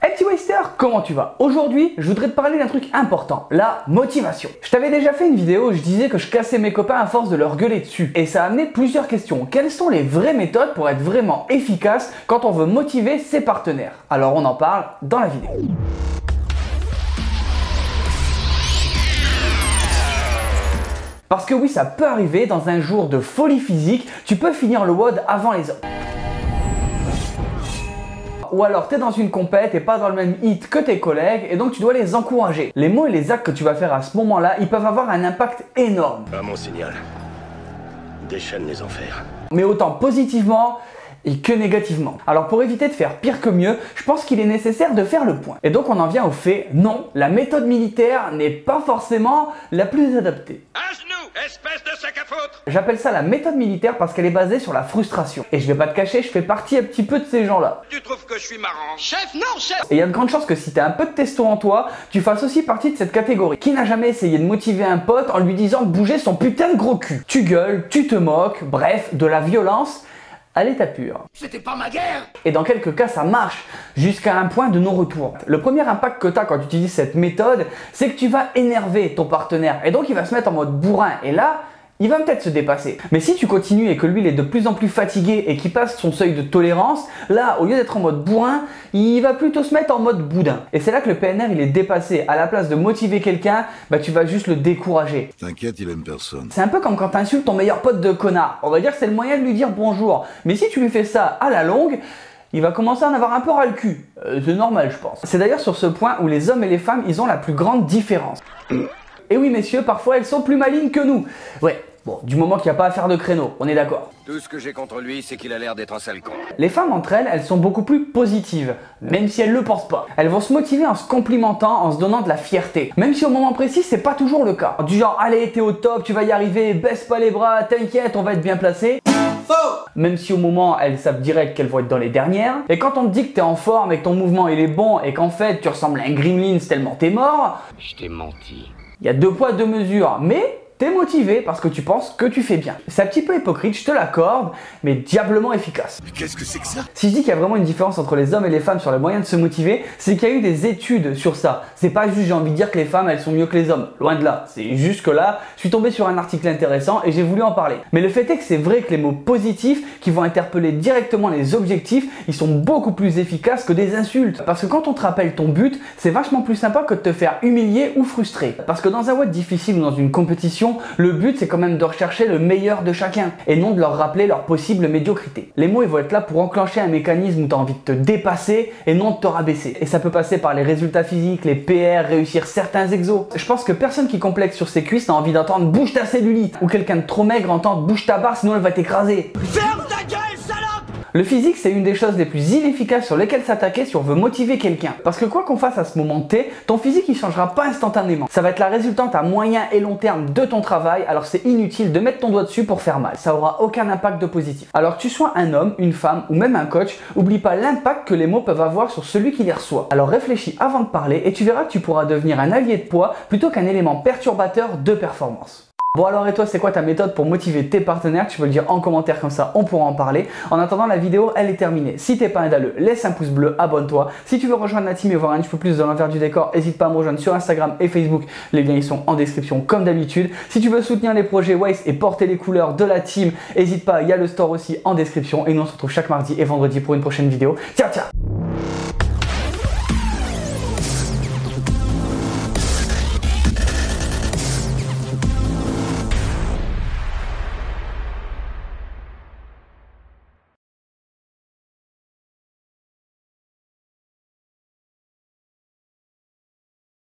Hey petit Waster, comment tu vas? Aujourd'hui, je voudrais te parler d'un truc important, la motivation. Je t'avais déjà fait une vidéo où je disais que je cassais mes copains à force de leur gueuler dessus. Et ça a amené plusieurs questions. Quelles sont les vraies méthodes pour être vraiment efficace quand on veut motiver ses partenaires? Alors on en parle dans la vidéo. Parce que oui, ça peut arriver, dans un jour de folie physique, tu peux finir le WOD avant les autres. Ou alors tu es dans une compète et pas dans le même hit que tes collègues et donc tu dois les encourager. Les mots et les actes que tu vas faire à ce moment-là, ils peuvent avoir un impact énorme. À mon signal, déchaîne les enfers. Mais autant positivement et que négativement. Alors pour éviter de faire pire que mieux, je pense qu'il est nécessaire de faire le point. Et donc on en vient au fait, non, la méthode militaire n'est pas forcément la plus adaptée. À genoux, espèce de sac à foutre! J'appelle ça la méthode militaire parce qu'elle est basée sur la frustration. Et je vais pas te cacher, je fais partie un petit peu de ces gens-là. Tu trouves que je suis marrant? Chef, non, chef! Et il y a de grandes chances que si tu as un peu de testo en toi, tu fasses aussi partie de cette catégorie. Qui n'a jamais essayé de motiver un pote en lui disant de bouger son putain de gros cul? Tu gueules, tu te moques, bref, de la violence à l'état pur. C'était pas ma guerre! Et dans quelques cas, ça marche, jusqu'à un point de non-retour. Le premier impact que tu as quand tu utilises cette méthode, c'est que tu vas énerver ton partenaire. Et donc il va se mettre en mode bourrin. Et là, il va peut-être se dépasser. Mais si tu continues et que lui il est de plus en plus fatigué et qu'il passe son seuil de tolérance, là au lieu d'être en mode bourrin, il va plutôt se mettre en mode boudin. Et c'est là que le PNR il est dépassé. À la place de motiver quelqu'un, bah tu vas juste le décourager. T'inquiète, il aime personne. C'est un peu comme quand tu insultes ton meilleur pote de connard. On va dire que c'est le moyen de lui dire bonjour. Mais si tu lui fais ça à la longue, il va commencer à en avoir un peu ras le cul. C'est normal je pense. C'est d'ailleurs sur ce point où les hommes et les femmes ils ont la plus grande différence. Et oui messieurs, parfois elles sont plus malignes que nous. Ouais, bon, du moment qu'il n'y a pas à faire de créneau, on est d'accord. Tout ce que j'ai contre lui, c'est qu'il a l'air d'être un sale con. Les femmes entre elles, elles sont beaucoup plus positives, même si elles le pensent pas. Elles vont se motiver en se complimentant, en se donnant de la fierté. Même si au moment précis, c'est pas toujours le cas. Du genre, allez, t'es au top, tu vas y arriver, baisse pas les bras, t'inquiète, on va être bien placé. Faux! Même si au moment, elles savent direct qu'elles vont être dans les dernières. Et quand on te dit que t'es en forme et que ton mouvement il est bon et qu'en fait tu ressembles à un gremlin tellement t'es mort, Je t'ai menti. il y a deux poids, deux mesures, mais t'es motivé parce que tu penses que tu fais bien. C'est un petit peu hypocrite, je te l'accorde, mais diablement efficace. Qu'est-ce que c'est que ça? Si je dis qu'il y a vraiment une différence entre les hommes et les femmes sur le moyen de se motiver, c'est qu'il y a eu des études sur ça. C'est pas juste j'ai envie de dire que les femmes elles sont mieux que les hommes, loin de là. C'est juste que là, je suis tombé sur un article intéressant et j'ai voulu en parler. Mais le fait est que c'est vrai que les mots positifs qui vont interpeller directement les objectifs, ils sont beaucoup plus efficaces que des insultes. Parce que quand on te rappelle ton but, c'est vachement plus sympa que de te faire humilier ou frustrer. Parce que dans un WOD difficile ou dans une compétition, le but c'est quand même de rechercher le meilleur de chacun et non de leur rappeler leur possible médiocrité. Les mots ils vont être là pour enclencher un mécanisme où tu as envie de te dépasser et non de te rabaisser. Et ça peut passer par les résultats physiques, les PR, réussir certains exos. Je pense que personne qui complexe sur ses cuisses n'a envie d'entendre bouge ta cellulite ou quelqu'un de trop maigre entend bouge ta barre sinon elle va t'écraser. Ferme ta gueule, salope! Le physique, c'est une des choses les plus inefficaces sur lesquelles s'attaquer si on veut motiver quelqu'un. Parce que quoi qu'on fasse à ce moment T, ton physique il changera pas instantanément. Ça va être la résultante à moyen et long terme de ton travail, alors c'est inutile de mettre ton doigt dessus pour faire mal. Ça aura aucun impact de positif. Alors que tu sois un homme, une femme ou même un coach, oublie pas l'impact que les mots peuvent avoir sur celui qui les reçoit. Alors réfléchis avant de parler et tu verras que tu pourras devenir un allié de poids plutôt qu'un élément perturbateur de performance. Bon alors et toi c'est quoi ta méthode pour motiver tes partenaires? Tu peux le dire en commentaire comme ça on pourra en parler. En attendant la vidéo elle est terminée. Si t'es pas un dalleux, laisse un pouce bleu, abonne-toi. Si tu veux rejoindre la team et voir un petit peu plus de l'envers du décor, n'hésite pas à me rejoindre sur Instagram et Facebook. Les liens ils sont en description comme d'habitude. Si tu veux soutenir les projets Waste et porter les couleurs de la team, n'hésite pas, il y a le store aussi en description. Et nous on se retrouve chaque mardi et vendredi pour une prochaine vidéo. Ciao ciao.